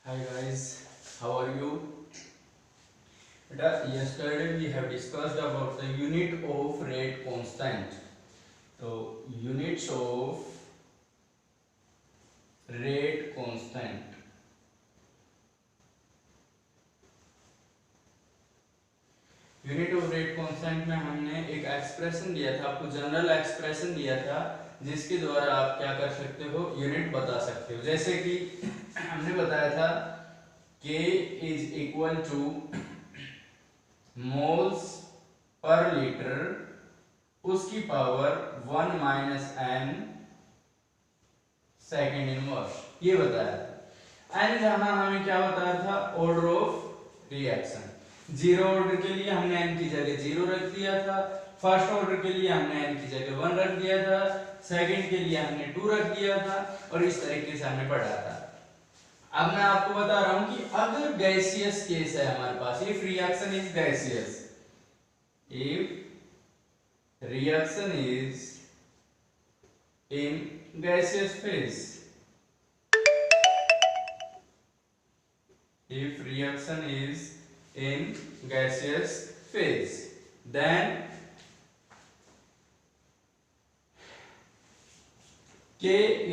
Hi guys, how are you? Yesterday we have discussed about the unit of rate constant. So units of rate constant. Unit of rate constant में हमने एक expression दिया था, आपको general expression दिया था जिसके द्वारा आप क्या कर सकते हो, यूनिट बता सकते हो। जैसे कि हमने बताया था K is equal to moles per litre उसकी power 1 minus n second inverse, ये बताया था। एन जहां हमें क्या बताया था, order of reaction. Zero order के लिए हमने एन की जगह जीरो रख दिया था, फर्स्ट ऑर्डर के लिए हमने एन की जगह 1 रख दिया था, सेकंड के लिए हमने 2 रख दिया था, और इस तरीके से हमने पढ़ा था। अब मैं आपको बता रहा हूं कि अगर गैसियस केस है हमारे पास, if reaction is gaseous, if reaction is in gaseous phase, if reaction is in gaseous phase, then K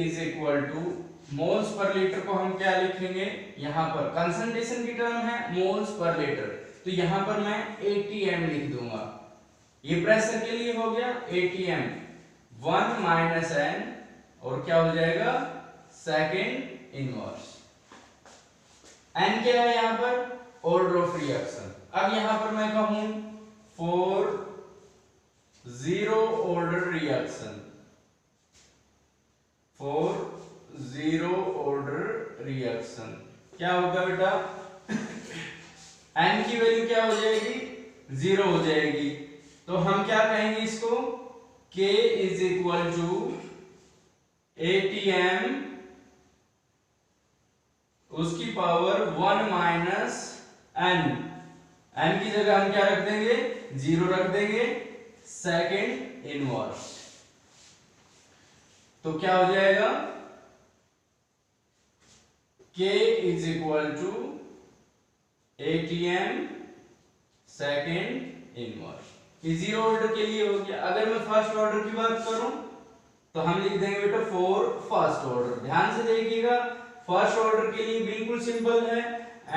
is equal to moles per litre को हम क्या लिखेंगे, यहां पर कंसंट्रेशन की टर्म है मोल्स पर लीटर, तो यहां पर मैं ATM लिख दूंगा। ये प्रेशर के लिए हो गया ATM 1 माइनस एन, और क्या हो जाएगा सेकेंड इनवर्स। एन क्या है यहां पर, ऑर्डर ऑफ रिएक्शन। अब यहां पर मैं कहूं for zero order reaction, for zero order reaction क्या होगा बेटा, एन की वैल्यू क्या हो जाएगी, जीरो हो जाएगी। तो हम क्या कहेंगे इसको, K is equal to ATM उसकी पावर 1 माइनस एन, एन की जगह हम क्या रख देंगे, जीरो रख देंगे, सेकेंड इनवर्स। तो क्या हो जाएगा, K is equal to ATM second inverse. ये जीरो ऑर्डर के लिए हो गया। अगर मैं फर्स्ट ऑर्डर की बात करूं तो हम लिख देंगे बेटा फॉर फर्स्ट ऑर्डर। ध्यान से देखिएगा, फर्स्ट ऑर्डर के लिए बिल्कुल सिंपल है,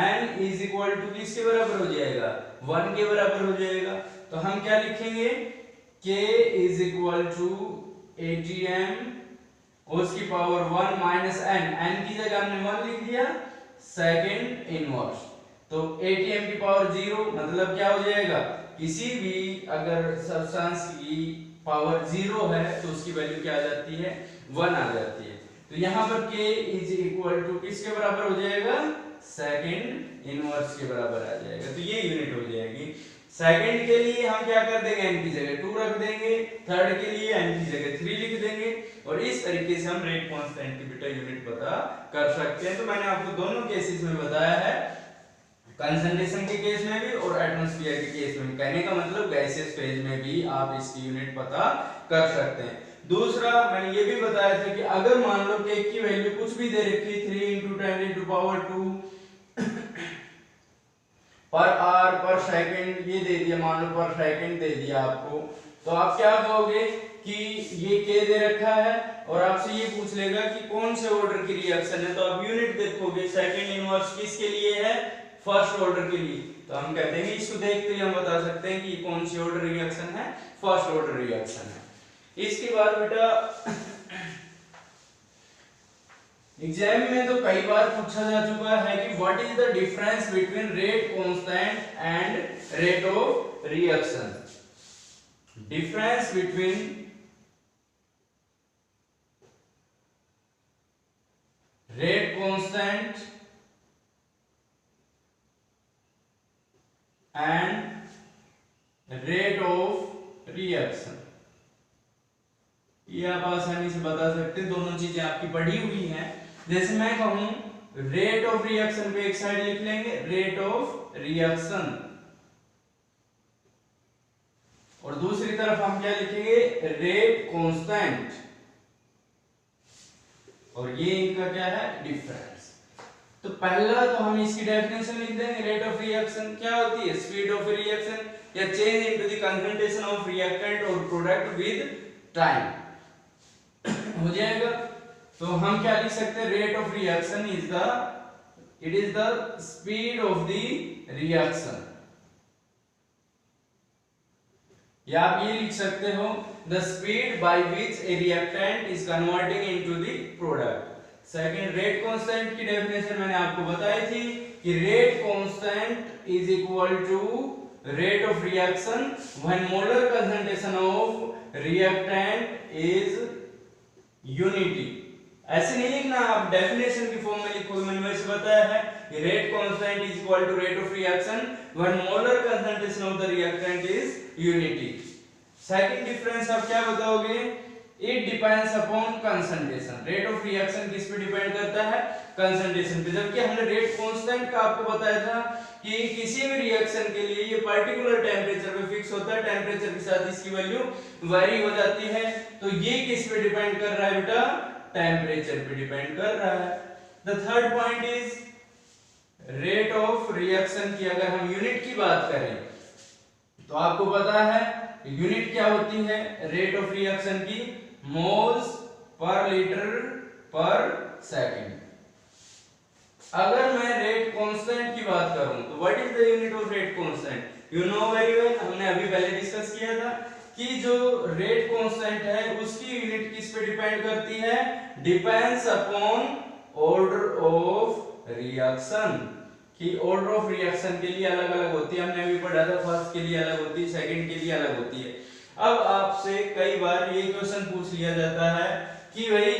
n इज इक्वल टू किसके बराबर हो जाएगा, 1 के बराबर हो जाएगा। तो हम क्या लिखेंगे, K is equal to ATM उसकी पावर 1 माइनस एन, एन की जगह हमने 1 लिख दिया, सेकेंड इनवर्स। तो ATM की पावर 0 मतलब क्या हो जाएगा, किसी भी अगर सब्सटेंस की पावर 0 है तो उसकी वैल्यू क्या आ जाती है, 1 आ जाती है। तो यहां पर K इज इक्वल टू किसके बराबर हो जाएगा, सेकेंड इनवर्स के बराबर आ जाएगा। तो ये यूनिट हो जाएगी। सेकंड के लिए हम क्या कर देंगे, n की जगह 2 रख देंगे, थर्ड के लिए n की जगह 3 लिख देंगे, और इस तरीके से हम रेट कांस्टेंट की बेटा यूनिट पता कर सकते हैं। तो मैंने आपको दोनों केसेस में बताया है, कंसंट्रेशन के केस में भी और एटमॉस्फेयर के केस में। कहने का मतलब गैसियस फेज में भी आप इसकी यूनिट पता कर सकते हैं। दूसरा मैंने ये भी बताया था कि अगर मान लो कि की वैल्यू कुछ भी दे रखी 3 × 10⁻², पर आवर पर सेकंड ये दे दिया, मान लो पर सेकंड दे दिया आपको, तो आप क्या कहोगे कि ये K दे रखा है और आपसे ये पूछ लेगा कि कौन से ऑर्डर की रिएक्शन है, तो आप यूनिट देखोगे, सेकंड इनवर्स किसके लिए है, फर्स्ट ऑर्डर के लिए। तो हम कहते हैं इसको देखते ही हम बता सकते हैं कि कौन सी ऑर्डर रिएक्शन है, फर्स्ट ऑर्डर रिएक्शन है। इसके बाद बेटा एग्जाम में तो कई बार पूछा जा चुका है कि what is the difference between rate constant and rate of reaction. Difference between rate constant and rate of reaction, ये आप आसानी से बता सकते हैं, दोनों चीजें आपकी पढ़ी हुई हैं। जैसे मैं कहूं रेट ऑफ रिएक्शन पे एक साइड लिख लेंगे रेट ऑफ रिएक्शन, और दूसरी तरफ हम क्या लिखेंगे, रेट कांस्टेंट, और ये इनका क्या है, डिफरेंस। तो पहला तो हम इसकी डेफिनेशन लिख देंगे, रेट ऑफ रिएक्शन क्या होती है, स्पीड ऑफ रिएक्शन या change into the concentration of reactant और प्रोडक्ट विद टाइम हो जाएगा। तो हम क्या लिख सकते हैं, rate of reaction is the it is the speed of the reaction, या आप ये लिख सकते हो the speed by which a reactant is converting into the product. Second, rate constant की डेफिनेशन मैंने आपको बताई थी कि rate constant is equal to rate of reaction when molar concentration of reactant is unity. ऐसे नहीं लिखना, आप डेफिनेशन की फॉर्म में लिखोगे, मैंने वैसे बताया है कि rate constant is equal to rate of reaction when molar concentration of the reactant is unity. Second difference आप क्या बताओगे, it depends upon concentration. Rate of reaction किस पे डिपेंड करता है, कंसंट्रेशन पे, जबकि हमने रेट कांस्टेंट का आपको बताया था कि किसी भी रिएक्शन के लिए ये पर्टिकुलर टेंपरेचर पे फिक्स होता है, टेंपरेचर के साथ इसकी वैल्यू वेरी हो जाती है। तो ये किस पे डिपेंड कर रहा है बेटा, टेंपरेचर पे डिपेंड कर रहा है। The third point is rate of reaction की अगर हम यूनिट की बात करें तो आपको पता है यूनिट क्या होती है रेट ऑफ रिएक्शन की, मोल्स पर लीटर पर सेकंड। अगर मैं रेट कांस्टेंट की बात करूं तो what is the unit of rate constant, you know very well, हमने अभी पहले डिस्कस किया था कि जो रेट कांस्टेंट है उसकी यूनिट किस पे डिपेंड करती है, depends upon order of reaction, कि ऑर्डर ऑफ रिएक्शन के लिए अलग अलग होती है, हमने अभी पढ़ा था, फर्स्ट के लिए अलग होती है, सेकंड के लिए अलग होती है। अब आपसे कई बार ये क्वेश्चन पूछ लिया जाता है कि भाई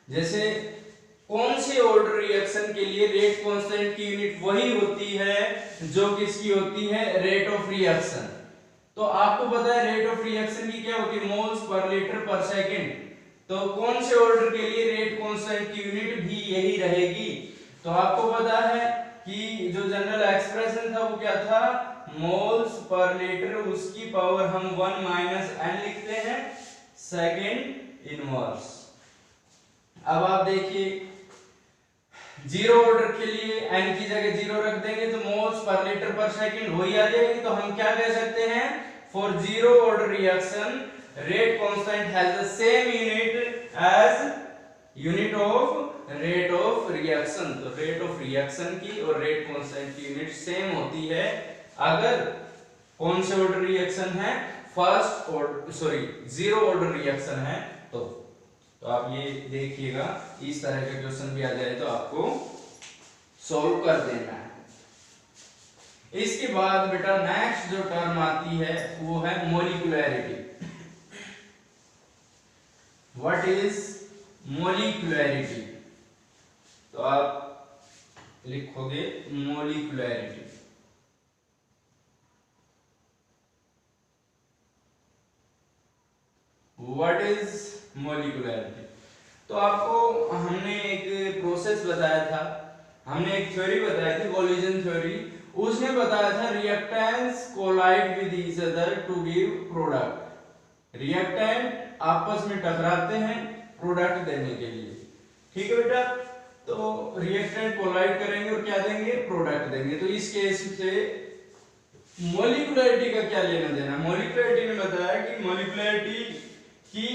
जैसे कौन से ऑर्डर रिएक्शन के लिए रेट कांस्टेंट की यूनिट वही होती है जो किसकी होती है, रेट ऑफ रिएक्शन। तो आपको पता है रेट ऑफ रिएक्शन की क्या होती है, मोल्स पर लीटर पर सेकंड। तो कौन से ऑर्डर के लिए रेट कांस्टेंट की यूनिट भी यही रहेगी। तो आपको पता है कि जो जनरल एक्सप्रेशन था वो क्या था, मोल्स पर लीटर, उसकी पावर हम 1 माइनस n लिखते हैं, सेकंड इनवर्स। अब आप देखिए जीरो ऑर्डर के लिए n की जगह 0 रख देंगे तो मोल्स पर लीटर पर सेकंड वही आ जाएगी। तो हम क्या कह सकते हैं, for zero order reaction rate constant has the same unit as unit of rate of reaction. तो रेट ऑफ रिएक्शन की और रेट कांस्टेंट की यूनिट सेम होती है अगर कौन से ऑर्डर रिएक्शन है, first order zero order reaction है। तो आप ये देखिएगा, इस तरह के क्वेश्चन भी आ जाए तो आपको सॉल्व कर देना है। इसके बाद बेटा नेक्स्ट जो टर्म आती है वो है मोलिकुलैरिटी। व्हाट इज मोलिकुलैरिटी, तो आप लिखोगे मोलिकुलैरिटी। व्हाट इज मोलिकुलैरिटी, तो आपको हमने एक प्रोसेस बताया था, हमने एक थ्योरी बताई थी कोलिजन थ्योरी, उसने बताया था reactants collide with each other to give product. Reactant आपस में टकराते हैं प्रोडक्ट देने के लिए, ठीक है बेटा। तो रिएक्टेंट कोलाइड करेंगे और क्या देंगे, प्रोडक्ट देंगे। तो इस केस से मोलिकुलैरिटी का क्या लेना देना, मोलिकुलैरिटी ने बताया कि मोलिकुलैरिटी कि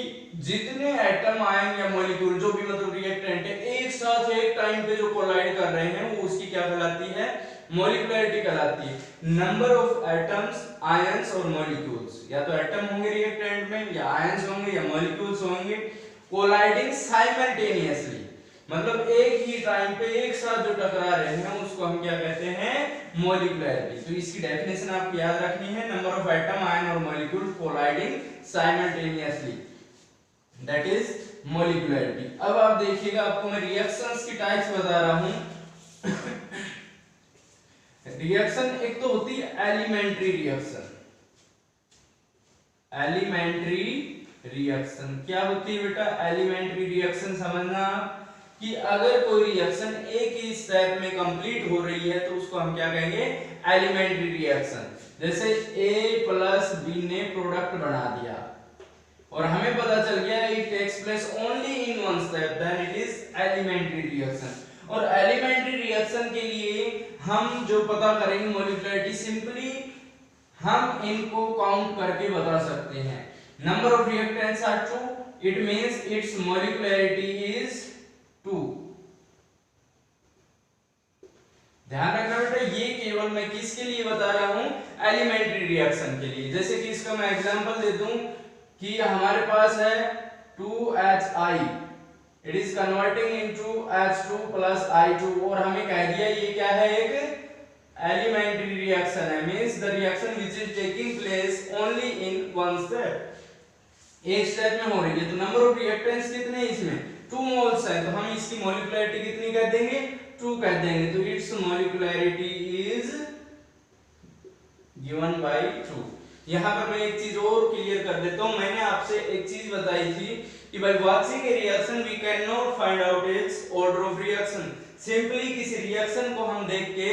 जितने एटम आयन या मॉलिक्यूल जो भी मतलब रिएक्टेंट है एक साथ एक टाइम पे जो कोलाइड कर रहे हैं वो उसकी क्या कहलाती है, मोलिकुलैरिटी कहलाती है। नंबर ऑफ एटम्स, आयंस और मॉलिक्यूल्स, या तो एटम होंगे रिएक्टेंट में या आयंस होंगे या मॉलिक्यूल्स होंगे, कोलाइडिंग साइमल्टेनियसली, मतलब एक ही टाइम पे एक साथ जो टकरा रहे हैं उसको हम क्या कहते हैं, मोलिकुलैरिटी। तो इसकी डेफिनेशन आपको याद रखनी है, नंबर ऑफ एटम, आयन और molecule colliding simultaneously, that is molecularity. अब आप देखिएगा, आपको मैं रिएक्शंस की टाइप्स बता रहा हूं। रिएक्शन एक तो होती है एलिमेंट्री रिएक्शन। एलिमेंट्री रिएक्शन क्या होती है बेटा, एलिमेंट्री रिएक्शन समझना कि अगर कोई रिएक्शन एक ही स्टेप में कंप्लीट हो रही है तो उसको हम क्या कहेंगे, एलिमेंट्री रिएक्शन। जैसे A प्लस B ने प्रोडक्ट बना दिया, और हमें पता चल गया it takes place only in one step, then it is elementary reaction. और एलिमेंट्री रिएक्शन के लिए हम जो पता करेंगे मॉलिक्युलरिटी, सिंपली हम इनको काउंट करके बता सकते हैं। Number of reactants are 2, it means its molecularity is 2। ध्यान रखना बेटा, ये केवल मैं किसके लिए बता रहा हूं, एलिमेंट्री रिएक्शन के लिए। जैसे कि इसका मैं एग्जांपल दे दूं कि हमारे पास है 2HI, it is converting into H2 plus I2, और हमें कह दिया ये क्या है, एक एलिमेंट्री रिएक्शन है, means the reaction which is taking place only in one step, एक स्टेप में हो रही है। तो नंबर ऑफ रिएक्टेंट्स कितने हैं इसमें, 2 मोल्स है, तो हम इसकी मॉलिक्युलरिटी कितनी कह देंगे, 2 कह देंगे। तो it's molecularity is given by 2। यहां पर मैं एक चीज और क्लियर कर देता हूं, मैंने आपसे एक चीज बताई थी कि by watching a reaction we can not find out its order of reaction. Simply किसी रिएक्शन को हम देख के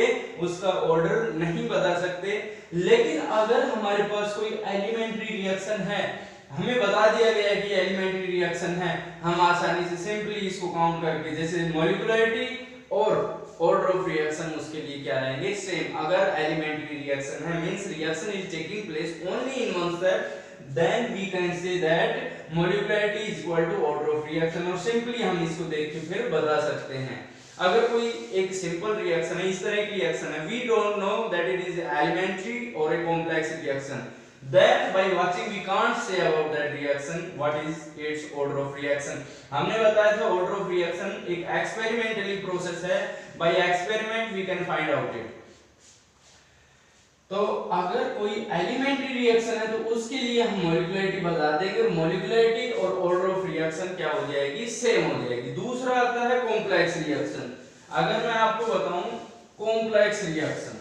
उसका ऑर्डर नहीं बता सकते, लेकिन अगर हमारे पास कोई एलिमेंट्री रिएक्शन है, हमें बता दिया गया है कि एलिमेंट्री रिएक्शन है, हम आसानी से सिंपली इसको काउंट करके, जैसे मॉलिक्युलरिटी और ऑर्डर ऑफ रिएक्शन उसके लिए क्या रहेंगे, सेम। अगर एलिमेंट्री रिएक्शन है means reaction is taking place only in one step, then we can say that molecularity is equal to order of reaction, और सिंपली हम इसको देख के फिर बता सकते हैं। अगर कोई एक सिंपल रिएक्शन है, इस तरह की रिएक्शन है, we don't know that it is elementary और a complex reaction, then by watching we can't say about that reaction what is its order of reaction। हमने बताया था order of reaction एक experimentally process है, by experiment we can find out it। तो अगर कोई elementary reaction है तो उसके लिए हम मॉलिक्युलरिटी बता देंगे, और मॉलिक्युलरिटी और ऑर्डर ऑफ रिएक्शन क्या हो जाएगी, सेम हो जाएगी। दूसरा आता है कॉम्प्लेक्स रिएक्शन। अगर मैं आपको बताऊं कॉम्प्लेक्स रिएक्शन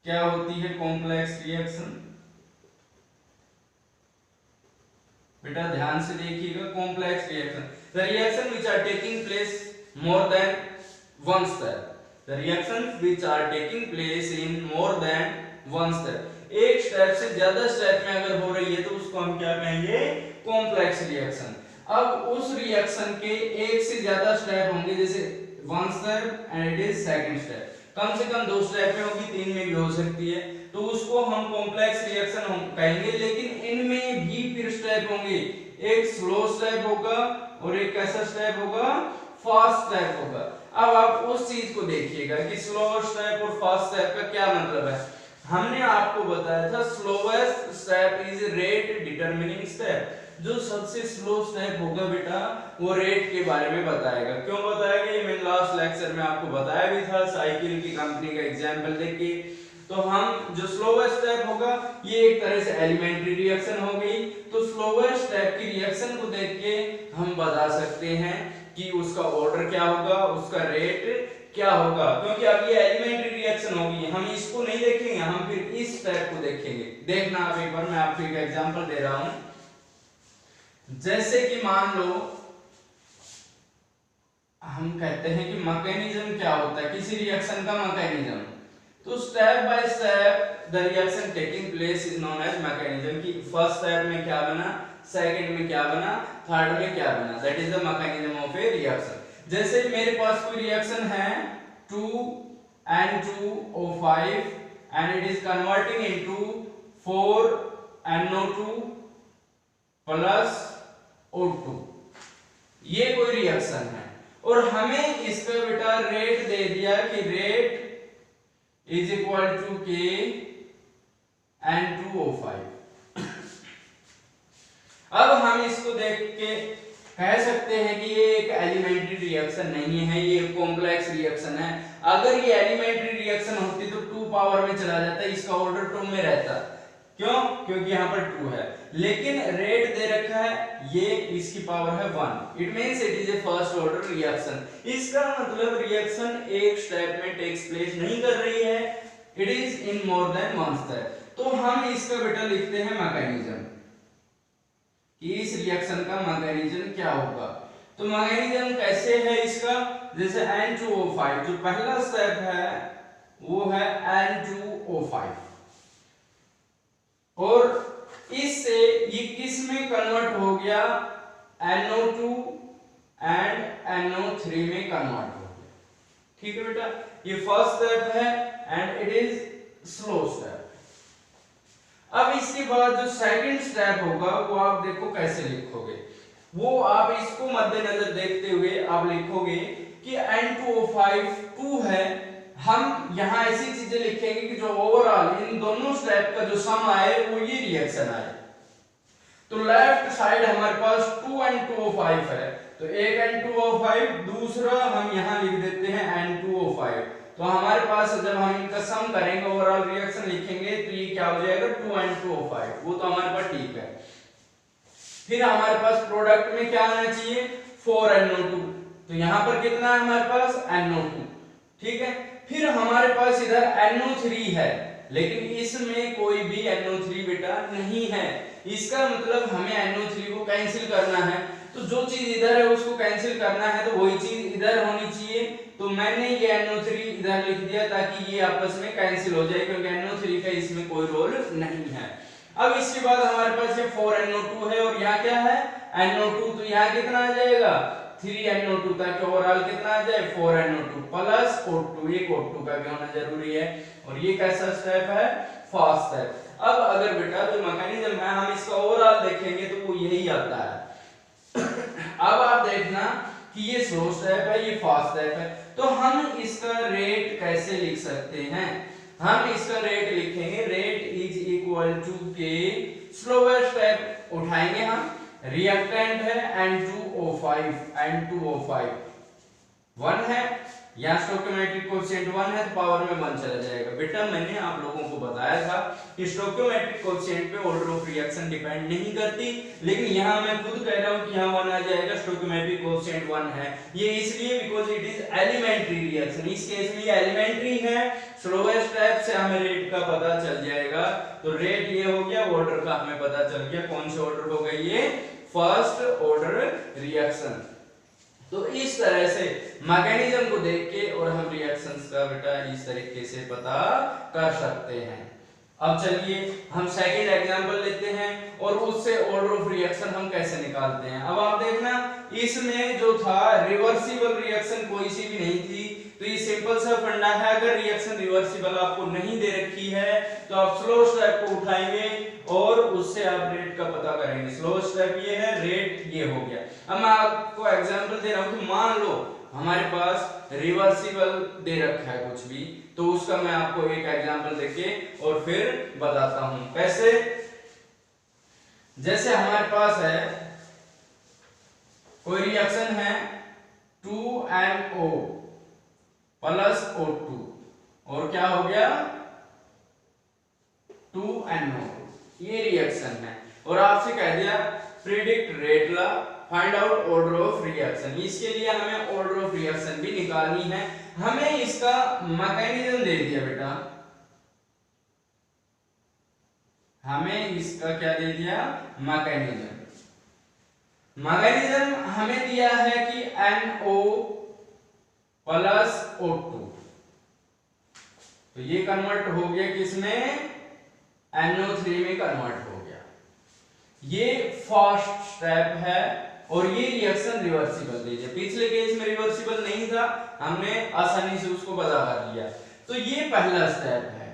क्या होती है, कॉम्प्लेक्स रिएक्शन, बेटा ध्यान से देखिएगा। Complex reaction, the reaction which are taking place more than one step, the reaction which are taking place in more than one step, एक स्टेप से ज्यादा स्टेप में अगर हो रही है तो उसको हम क्या कहेंगे, कॉम्प्लेक्स रिएक्शन। अब उस रिएक्शन के एक से ज्यादा स्टेप होंगे, जैसे one step and it is second step, कम से कम 2 स्टेप में होगी, 3 में भी हो सकती है, तो उसको हम कॉम्प्लेक्स रिएक्शन हम कहेंगे। लेकिन इनमें भी फिर स्टेप होंगे, एक स्लो स्टेप होगा और एक कैसा स्टेप होगा, फास्ट स्टेप होगा। अब आप उस चीज को देखिएगा कि स्लो स्टेप और फास्ट स्टेप का क्या मतलब है। हमने आपको बताया था slowest step is rate determining step, जो सबसे स्लो स्टेप होगा बेटा वो रेट के बारे में बताएगा। क्यों बताएगा, ये मैंने लास्ट लेक्चर में आपको बताया भी था, साइकिल की कंपनी का एग्जांपल देके। तो हम जो स्लोवेस्ट स्टेप होगा ये एक तरह से एलिमेंट्री रिएक्शन हो गई, तो स्लोवेस्ट स्टेप की रिएक्शन को देख के हम बता सकते हैं कि उसका ऑर्डर क्या होगा, उसका रेट क्या होगा, क्योंकि अब ये एलिमेंट्री रिएक्शन होगी, हम इसको नहीं देखेंगे, हम फिर इस स्टेप को देखेंगे। देखना आप एक बार, मैं आपको एक एग्जांपल दे रहा हूं। जैसे कि मान लो हम कहते हैं कि मैकेनिज्म क्या होता है किसी रिएक्शन का मैकेनिज्म, तो step by step the reaction taking place is known as mechanism, कि फर्स्ट स्टेप में क्या बना, सेकंड में क्या बना, थर्ड में क्या बना, that is the mechanism of A reaction. जैसे मेरे पास कोई रिएक्शन है 2N2O5 and it is converting into 4NO2 plus O2, ये कोई रिएक्शन है और हमें इसका बेटा रेट दे दिया कि रेट इज इक्वल टू के N2O5। अब हम इसको देख के कह सकते हैं कि ये एक एलिमेंट्री रिएक्शन नहीं है, ये एक कॉम्प्लेक्स रिएक्शन है। अगर ये एलिमेंट्री रिएक्शन होती तो 2 पावर में चला जाता, इसका ऑर्डर 2 में रहता। क्यों? क्योंकि यहाँ पर 2 है, लेकिन रेट दे रखा है, ये इसकी पावर है 1। It means it is a first order reaction. इसका मतलब रिएक्शन एक स्टेप में टेक्स प्लेस नहीं कर रही है, it is in more than one step. तो हम इसका बेटा लिखते हैं मैकेनिज्म, कि इस रिएक्शन का मैकेनिज्म क्या होगा। तो मैकेनिज्म कैसे है इसका, जैसे N2O5 जो पहला स्टेप है वो है N2O5 और इससे ये किस में कन्वर्ट हो गया, NO2 एंड NO3 में कन्वर्ट हो गया। ठीक है बेटा, ये फर्स्ट स्टेप है and it is slow step. अब इसके बाद जो सेकंड स्टेप होगा वो आप देखो कैसे लिखोगे, वो आप इसको मद्देनजर देखते हुए आप लिखोगे कि N2O5 2 है। हम यहाँ ऐसी चीजें लिखेंगे कि जो ओवरऑल इन दोनों स्टेप का जो सम आए वो ये रिएक्शन आए। तो लेफ्ट साइड हमारे पास 2N2O5 है, तो एक N2O5, दूसरा हम यहाँ लिख देते हैं N2O5। तो हमारे पास जब हम इनका सम करेंगे, ओवरऑल रिएक्शन लिखेंगे, तो ये क्या हो जाएगा 2N2O5, वो तो हमारे पास ठीक है। फिर हमारे पास प्रोडक्ट में क्या आना चाहिए 4NO2, तो यहाँ पर कितना है हमारे पास NO2, ठीक है। फिर हमारे पास इधर NO3 है, लेकिन इसमें कोई भी NO3 बेटा नहीं है, इसका मतलब हमें NO3 को कैंसिल करना है। तो जो चीज इधर है उसको कैंसिल करना है, तो वही चीज इधर होनी चाहिए। तो मैंने ये NO3 इधर लिख दिया ताकि ये आपस में कैंसिल हो जाए, क्योंकि NO3 का इसमें कोई रोल नहीं है। अब इसके बाद हमारे पास ये 4NO2 है और यहाँ क्या है NO2, तो यहाँ कितना आ जाएगा 3NO2, ताकि ओवरऑल कितना आ जाए 4NO2 प्लस O2, ये O2 का भी होना जरूरी है। और ये कैसा स्टेप है, फर्स्ट स्टेप। अब अगर बेटा जो मैकेनिज्म है हम इसका ओवरऑल देखेंगे तो वो यही आता है। अब आप देखना कि ये स्लो स्टेप है, ये फास्ट स्टेप है, तो हम इसका रेट कैसे लिख सकते हैं। हम इसका रेट लिखेंगे, रेट इज इक्वल टू के स्लोवेस्ट स्टेप उठाएंगे हम, रिएक्टेंट है N2O5, N2O5 1 है, यहाँ स्टोइकियोमेट्रिक कोएफिशिएंट 1 है, तो पावर में 1 चला जाएगा। बेटा मैंने आप लोगों को बताया था कि स्टोइकियोमेट्रिक कोएफिशिएंट पे ऑर्डर ऑफ रिएक्शन डिपेंड नहीं करती, लेकिन यहाँ मैं खुद कह रहा हूँ कि यहाँ 1 आ जाएगा, स्टोइकियोमेट्रिक कोएफिशिएंट 1 है। ये इसलिए because it is elementary reaction, इस केस में ये एलिमेंट्री है। स्लोवेस्ट स्टेप से हमें रेट का पता चल जाएगा, तो रेट ये हो गया, ऑर्डर का हमें पता चल गया, कौन से ऑर्डर हो गई ये फर्स्ट ऑर्डर रिएक्शन। तो इस तरह से मैकेनिज्म को देख के और हम रिएक्शंस का बेटा इस तरीके से पता कर सकते हैं। अब चलिए हम सेकंड एग्जांपल लेते हैं और उससे ऑर्डर ऑफ रिएक्शन हम कैसे निकालते हैं। अब आप देखना इसमें जो था रिवर्सिबल रिएक्शन कोई सी भी नहीं थी, तो ये सिंपल सा फंडा है, अगर रिएक्शन रिवर्सिबल आपको नहीं दे रखी है तो आप स्लो स्टेप को उठाएंगे और उससे आप रेट का पता करेंगे। स्लो स्टेप ये है, रेट ये हो गया। अब मैं आपको एग्जांपल दे रहा हूं कि मान लो हमारे पास रिवर्सिबल दे रखा है कुछ भी, तो उसका मैं आपको एक एग्जांपल देके और फिर बताता हूं कैसे। जैसे हमारे पास है कोई रिएक्शन है 2NO प्लस O2 और क्या हो गया 2NO, ये रिएक्शन है और आपसे कह दिया predict rate law, find out order of reaction. इसके लिए हमें ऑर्डर ऑफ रिएक्शन भी निकालनी है। हमें इसका मैकेनिज्म दे दिया बेटा, हमें इसका क्या दे दिया मैकेनिज्म। मैकेनिज्म हमें दिया है कि NO प्लस O2, तो ये कन्वर्ट हो गया किसमें NO3 में कन्वर्ट हो गया। ये फर्स्ट स्टेप है और ये रिएक्शन रिवर्सिबल दे दिया। पिछले केस में रिवर्सिबल नहीं था, हमने आसानी से उसको बता कर लिया। तो ये पहला स्टेप है।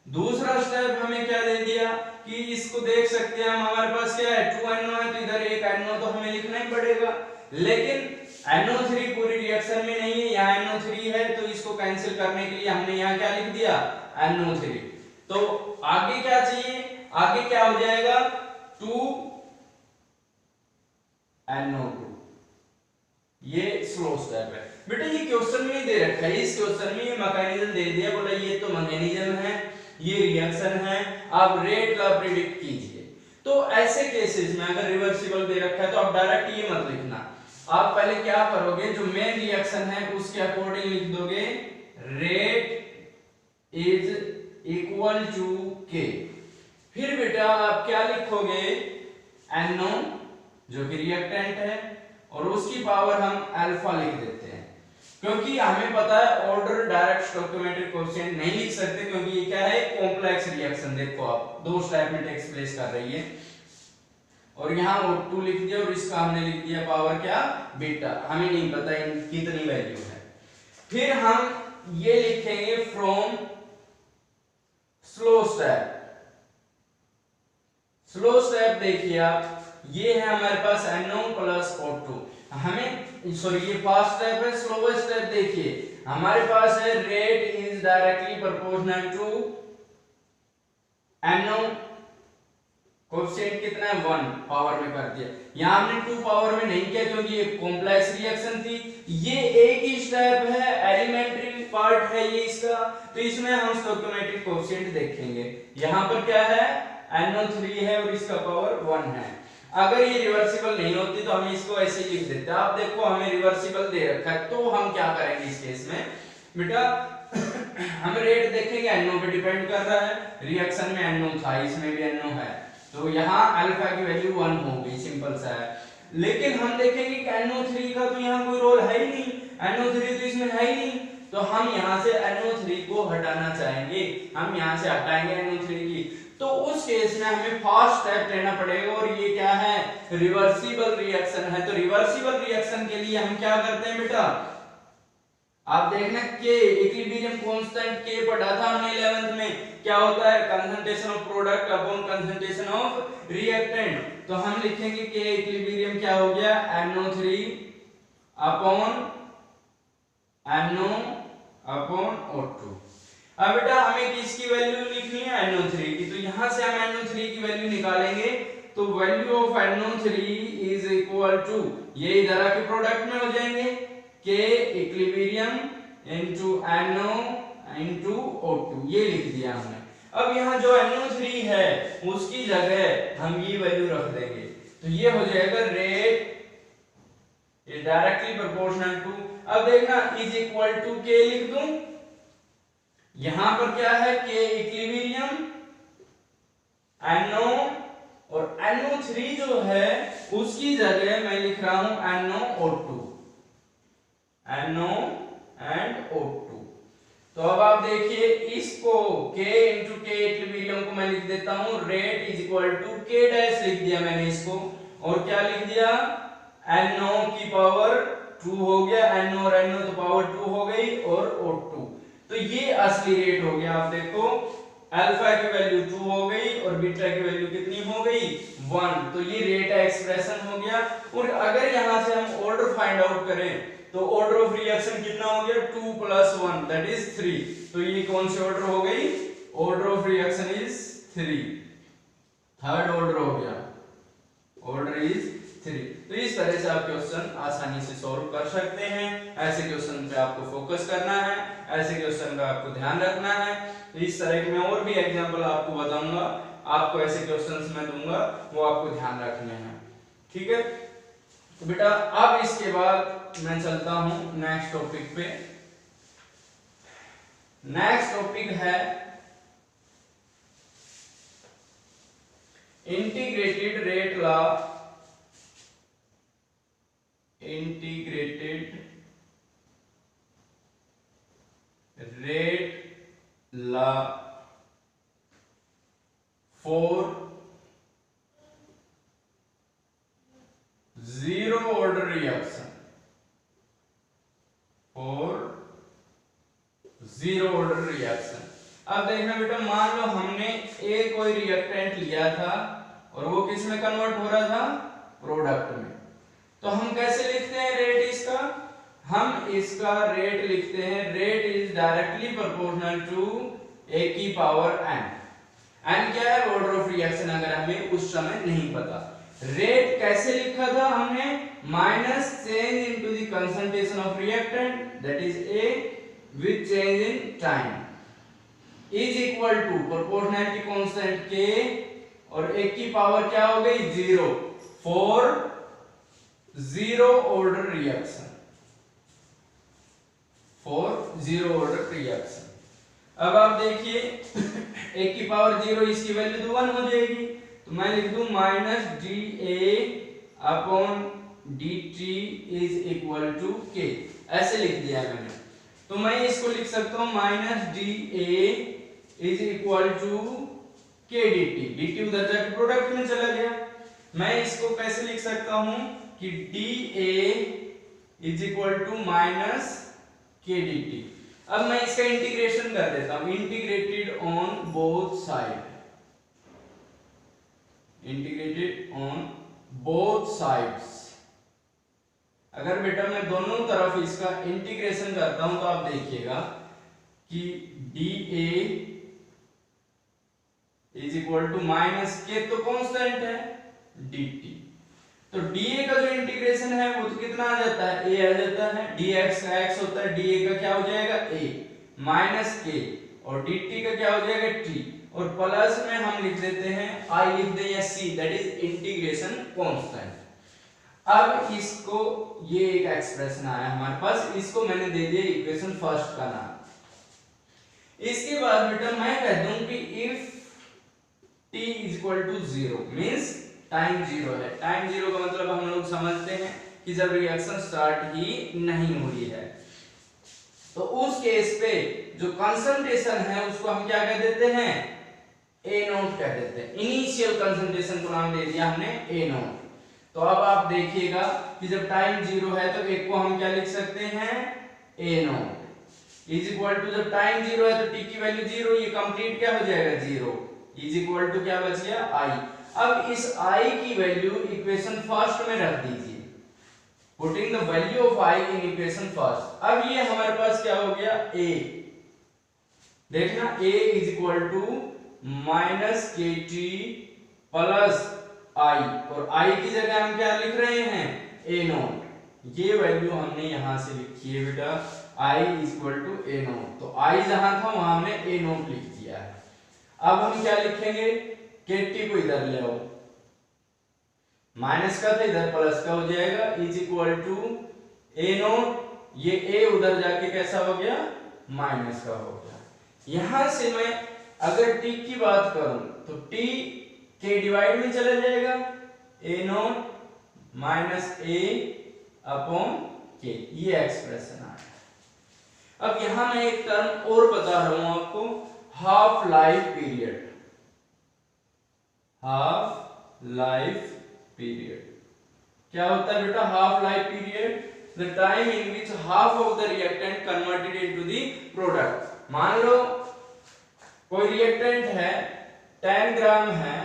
दूसरा स्टेप हमें क्या दे दिया कि इसको देख सकते हैं हम, हमारे पास क्या है 2NO है, तो इधर एक NO तो हमें लिखना ही पड़ेगा, लेकिन NO3 पूरी रिएक्शन में नहीं है, यहाँ NO3 है, तो इसको कैंसिल करने के लिए हमने यहाँ क्या लिख दिया NO3। तो आगे क्या चाहिए, आगे क्या हो जाएगा 2NO2, ये स्लो स्टेप है। बेटा ये क्वेश्चन में दे रखा है, इस क्वेश्चन में ये मैकेनिज्म दे दिया, बोला ये तो मैकेनिज्म है, ये रिएक्शन है, आप रेट लॉ प्रेडिक्ट कीजिए। तो ऐसे केसेस में अगर रिवर्सिबल दे रखा है तो आप डायरेक्ट ये मत लिखना, आप पहले क्या करोगे, जो मेन रिएक्शन है उसके अकॉर्डिंग लिख दोगे रेट इज इक्वल टू के। फिर बेटा आप क्या लिखोगे NO जो कि रिएक्टेंट है और उसकी पावर हम अल्फा लिख देते हैं। क्योंकि हमें पता है ऑर्डर डायरेक्ट स्टोइकोमेट्रिक कोएफिशिएंट नहीं लिख सकते, क्योंकि ये क्या है, कॉम्प्लेक्स रिएक्शन। देखो आप दो स्टेप में टेक्स प्लेस कर रही है, और यहाँ O2 लिख दिया और इसका हमने लिख दिया पावर क्या, बीटा। हमें नहीं पता इनकी कितनी वैल्यू है। फिर हम ये लिखेंगे from slow step. Slow step देखिए आप, ये है हमारे पास NO प्लस O2। हमें सॉरी ये फास्ट स्टेप है। स्लो स्टेप देखिए हमारे पास है rate is directly proportional to NO, coefficient कितना है 1, पावर में कर दिया। यहां हमने 2 पावर में नहीं किया क्योंकि ये कॉम्प्लेक्स रिएक्शन थी। ये एक ही स्टेप है, एलिमेंट्री पार्ट है ये इसका, तो इसमें हम स्टोइकोमेट्रिक कोएफिशिएंट देखेंगे। यहां पर क्या है, NO3 है और इसका पावर 1 है। अगर ये रिवर्सिबल नहीं होती तो हम इसको ऐसे ही लिख देते। आप देखो हमें रिवर्सिबल दे रखा है, तो हम क्या करेंगे इस केस में बेटा, हम रेट देखेंगे, NO पे डिपेंड कर रहा है। रिएक्शन में NO था, इसमें भी NO है, तो यहाँ अल्फा की वैल्यू 1 हो गई, सिंपल सा है। लेकिन हम देखेंगे कि NO3 का तो यहाँ कोई रोल है ही नहीं, NO3 तो इसमें है ही नहीं, तो हम यहाँ से NO3 को हटाना चाहेंगे। हम यहाँ से हटाएंगे NO3 की, तो उस केस में हमें फास्ट स्टेप लेना पड़ेगा, और ये क्या है, रिवर्सिबल रिएक्शन है। तो रिवर्सिबल रिएक्शन के लिए हम क्या करते हैं बेटा, आप देखना के इक्विलिब्रियम कांस्टेंट के पढ़ा था हमने 11th में, क्या होता है, concentration of product upon concentration of reactant. तो हम लिखेंगे के इक्विलिब्रियम क्या हो गया, NO3 upon NO upon O2। अब बेटा हमें किसकी वैल्यू लिखनी है, NO3 की, तो यहां से हम NO3 की वैल्यू निकालेंगे। तो value of NO3 is equal to, ये इधर आके प्रोडक्ट में हो जाएंगे, K equilibrium into NO into O2, ये लिख दिया हमने। अब यहाँ जो NO3 है उसकी जगह हम ये वैल्यू रख देंगे, तो ये हो जाएगा rate is directly proportional to, अब देखना इज इक्वल टू K लिख दूं, यहां पर क्या है, K इक्विलिब्रियम NO, और NO3 जो है उसकी जगह मैं लिख रहा हूं NOO2, NO एंड O2। तो अब आप देखिए इसको K इंटू K इक्विलिब्रियम को मैं लिख देता हूं, rate is equal to K dash लिख दिया मैंने इसको, और क्या लिख दिया, NO की पावर 2 हो गया, NO और NO तो पावर 2 हो गई, और O2, तो ये असली रेट हो गया। आप देखो अल्फा की वैल्यू 2 हो गई और बीटा की वैल्यू कितनी हो गई, 1, तो ये रेट एक्सप्रेशन हो गया। और अगर यहां से हम ऑर्डर फाइंड आउट करें तो ऑर्डर ऑफ रिएक्शन कितना हो गया, 2 + 1 दैट इज 3, तो ये कौन सी ऑर्डर हो गई, order of reaction is 3, third order हो गया, ऑर्डर इज 3। तो इस तरह से आप क्वेश्चन आसानी से सॉल्व कर सकते हैं। ऐसे क्वेश्चन पे आपको फोकस करना है, ऐसे क्वेश्चन का आपको ध्यान रखना है। तो इस तरह के मैं और भी एग्जांपल आपको बताऊंगा, आपको ऐसे क्वेश्चंस मैं दूंगा, वो आपको ध्यान रखने हैं, ठीक है। तो बेटा अब इसके बाद मैं चलता हूं नेक्स्ट टॉपिक पे। नेक्स्ट टॉपिक है integrated rate law, integrated rate law for zero order reaction, for zero order reaction. अब देखना बेटा, मान लो हमने एक कोई रिएक्टेंट लिया था और वो किस में कन्वर्ट हो रहा था, प्रोडक्ट में, तो हम कैसे लिखते हैं रेट इसका, हम इसका रेट लिखते हैं, rate is directly proportional to a की पावर n। n क्या है, ऑर्डर ऑफ रिएक्शन, अगर हमें उस समय नहीं पता। रेट कैसे लिखा था हमने, minus change into the concentration of reactant that is a with change in time, is equal to proportionality constant k, और a की पावर क्या हो गई, 0, for zero order reaction, for zero order reaction. अब आप देखिए a की power 0, इसकी वैल्यू तो 1 हो जाएगी, तो मैं लिख दूं minus dA upon dt is equal to k, ऐसे लिख दिया है मैंने। तो मैं इसको लिख सकता हूं minus dA is equal to k dt, dt उधर जाके प्रोडक्ट में चला गया। मैं इसको कैसे लिख सकता हूं कि dA is equal to minus k dt। अब मैं इसका इंटीग्रेशन कर देता हूं, integrated on both side, integrated on both sides. अगर बेटा मैं दोनों तरफ इसका इंटीग्रेशन करता हूं तो आप देखिएगा कि dA is equal to minus K, तो कांस्टेंट है, dt। तो dA का जो इंटीग्रेशन है वो तो कितना आ जाता है, a आ जाता है, dx का x होता है, dA का क्या हो जाएगा a माइनस k, और dt का क्या हो जाएगा t, और प्लस में हम लिख देते हैं I लिख दें या c, that is integration constant. अब इसको, ये एक एक्सप्रेशन आया हमारे पास, इसको मैंने दे दिया इक्वेशन फर्स्ट का नाम। इसके बाद बेटा मैं कह दूं कि if t is equal to 0 means time 0 है। टाइम 0 का मतलब हम लोग समझते हैं कि जब रिएक्शन स्टार्ट ही नहीं हुई है, तो उस केस पे जो कंसंट्रेशन है उसको हम क्या कह देते हैं, A नोट कह देते हैं। इनिशियल कंसंट्रेशन को नाम दे दिया हमने A नोट। तो अब आप देखिएगा कि जब टाइम 0 है तो एक को हम क्या लिख सकते हैं, A naught is equal to, जब टाइम 0 है तो t की वैल्यू 0, ये कंप्लीट क्या हो जाएगा 0, इज इक्वल टू क्या बच गया I। अब इस I की वैल्यू इक्वेशन फर्स्ट में रख दीजिए, putting the value of I in equation first. अब ये हमारे पास क्या हो गया A, देखना A is equal to minus k t plus I, और I की जगह हम क्या लिख रहे हैं, A नोट। ये वैल्यू हमने यहां से लिखी है बेटा, I is equal to A naught. तो I जहां था वहां हमने A नोट लिख दिया है। अब हम क्या लिखेंगे, KT को इधर ले आओ, माइनस का था इधर प्लस का हो जाएगा, is equal to A naught, ये A उधर जाके कैसा हो गया, माइनस का हो गया। यहां से मैं अगर t की बात करूं तो t के डिवाइड में चला जाएगा, A note minus A upon K, ये एक्सप्रेशन आया। अब यहां मैं एक टर्म और बता रहा हूं आपको, half life period. Half life period क्या होता है बेटा, half life period, the time in which half of the reactant converted into the product. मान लो कोई रिएक्टेंट है 10 ग्राम है,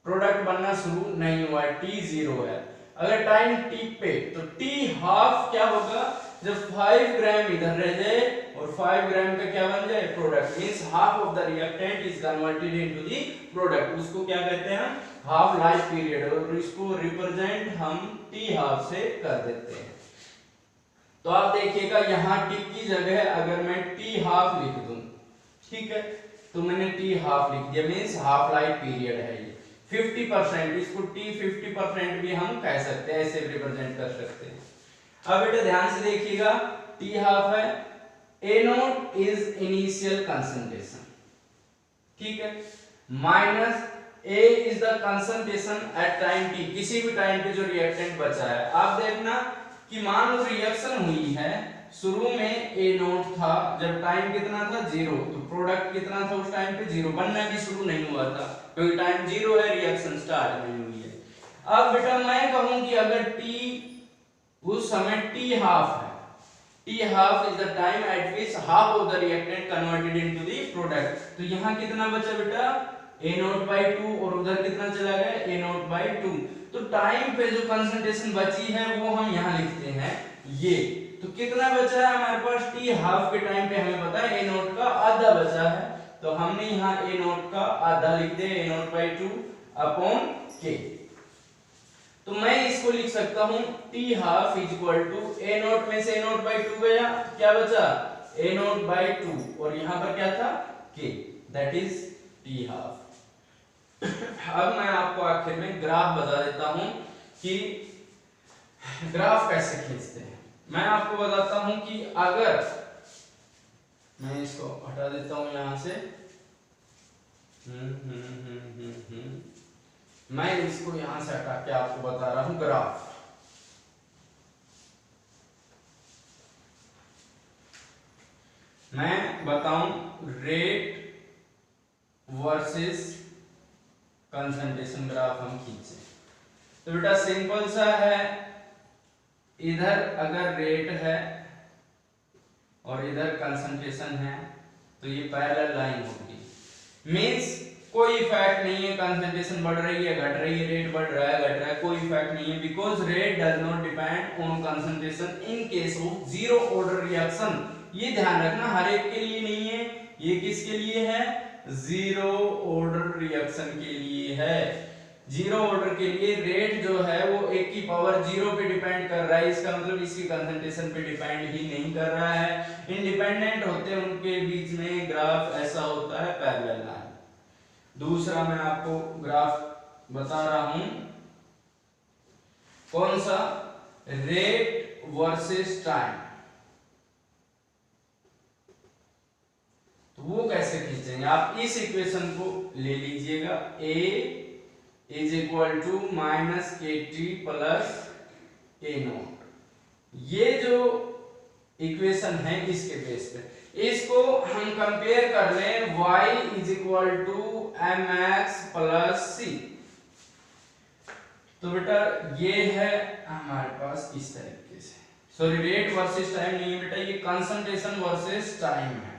प्रोडक्ट बनना शुरू नहीं हुआ है, t 0 है। अगर टाइम t पे तो t हाफ क्या होगा, जब 5 ग्राम इधर रह जाए और 5 ग्राम का क्या बन जाए, product, means half of the reactant is converted into the product, उसको क्या कहते हैं, हाफ लाइफ पीरियड, और इसको रिप्रेजेंट हम t हाफ से कर देते हैं। तो आप देखिएगा यहां t की जगह अगर मैं t हाफ लिख दूं, ठीक है, तो मैंने t हाफ लिख दिया, मींस हाफ लाइफ पीरियड है ये 50%, इसको t 50% भी हम कह सकते हैं, ऐसे रिप्रेजेंट कर सकते हैं। अब बेटा ध्यान से देखिएगा, t हाफ है, A naught is initial concentration, ठीक है, minus A is the concentration at time t, किसी भी टाइम पे जो रिएक्टेंट बचा है। आप देखना कि मान लो रिएक्शन हुई है, शुरू में A नोट था, जब टाइम कितना था 0, तो प्रोडक्ट कितना था उस टाइम पे 0, बनना भी शुरू नहीं हुआ था क्योंकि टाइम 0 है, रिएक्शन स्टार्ट नहीं हुई है। अब बेटा मैं कहूं कि अगर t उस समय t हाफ है, t half is the time eight which half of the reactant converted into the product, तो यहां कितना बचा बेटा, A नोट बाई 2, और उधर कितना चला गया, A नोट बाई 2। तो टाइम पे जो कंसंट्रेशन बची है वो हम यहां लिखते हैं ये, तो कितना बचा है हमारे पास, t हाफ के टाइम पे हमें पता है A नोट का आधा बचा है, तो हमने यहां A नोट का आधा लिख दिया, A naught by 2 upon K। तो मैं इसको लिख सकता हूं t half is equal to A naught में से A नोट बाई 2 गया, क्या बचा, A नोट बाई 2, और यहां पर क्या था, K, that is t half. अब मैं आपको आखिर में ग्राफ बता देता हूं कि ग्राफ कैसे खींचते हैं। मैं आपको बताता हूं कि अगर मैं इसको हटा देता हूं यहां से, मैं इसको यहां से हटा के आपको बता रहा हूं ग्राफ। मैं बताऊं रेट वर्सेस कंसंट्रेशन ग्राफ हम खींचे तो बेटा सिंपल सा है, इधर अगर रेट है और इधर कंसंट्रेशन है तो ये पैरेलल लाइन होगी, मींस कोई इफेक्ट नहीं है, कंसंट्रेशन बढ़ रही है घट रही है, रेट बढ़ रहा है घट रहा है, कोई इफेक्ट नहीं है, because rate does not depend on concentration in case of zero order reaction. ये ध्यान रखना हर एक के लिए नहीं है, ये किसके लिए है, जीरो ऑर्डर रिएक्शन के लिए है। जीरो ऑर्डर के लिए रेट जो है वो एक की पावर जीरो पे डिपेंड कर रहा है, इसका मतलब इसकी कंसंट्रेशन पे डिपेंड ही नहीं कर रहा है, इंडिपेंडेंट होते हैं उनके बीच में ग्राफ ऐसा होता है पैरेलल लाइन। दूसरा मैं आपको ग्राफ बता रहा हूं, कौन सा, रेट वर्सेस टाइम। तो वो कैसे खींचेंगे, आप इस इक्वेशन को ले लीजिएगा, A is equal to minus KT plus A naught. ये जो इक्वेशन है इसके बेस पे इसको हम कंपेयर कर लें, y is equal to mx plus c। तो बेटा ये है हमारे पास इस तरीके से, सॉरी रेट वर्सेस टाइम नहीं है बेटा, ये कंसंट्रेशन वर्सेस टाइम है,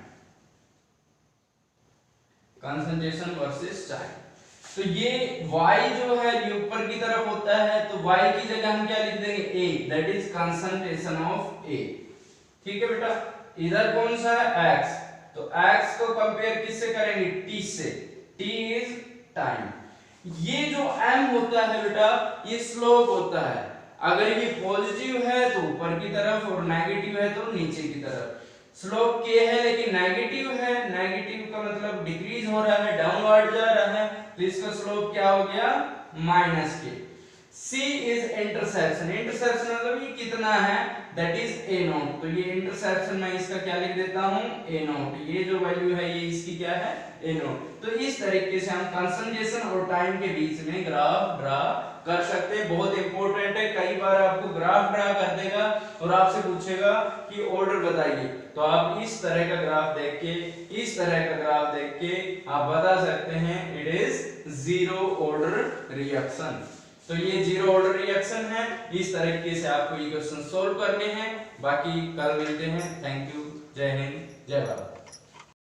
कंसंट्रेशन वर्सेस टाइम। तो ये y जो है ये ऊपर की तरफ होता है, तो y की जगह हम क्या लिख देंगे, A, that is concentration of A। ठीक है बेटा, इधर कौन सा है x, तो x को कंपेयर किससे करेंगे, t से, t इज टाइम। ये जो m होता है बेटा ये स्लोप होता है, अगर ये पॉजिटिव है तो ऊपर की तरफ और नेगेटिव है तो नीचे की तरफ। स्लोप k है लेकिन नेगेटिव है, नेगेटिव का मतलब डिक्रीज हो रहा है, डाउनवर्ड जा रहा है, तो इसका स्लोप क्या हो गया, minus k। c is interception, interception मतलब ये कितना है, दैट इज a नॉट। तो ये इंटरसेप्शन मैं इसका क्या लिख देता हूं, a नॉट, ये जो वैल्यू है ये इसकी क्या है, a नॉट। तो इस तरीके से हम कंसंट्रेशन और टाइम के बीच में ग्राफ ड्रा कर सकते हैं, बहुत इंपॉर्टेंट है। कई बार आपको ग्राफ ड्रा कर देगा और आपसे पूछेगा कि ऑर्डर बताइए, तो आप इस तरह का ग्राफ देख के, इस तरह का ग्राफ देख के आप बता सकते हैं it is zero order reaction. तो ये जीरो ऑर्डर रिएक्शन है, इस तरीके से आपको ये क्वेश्चन सोल्व करने हैं। बाकी कल मिलते हैं, थैंक यू, जय हिंद, जय भारत।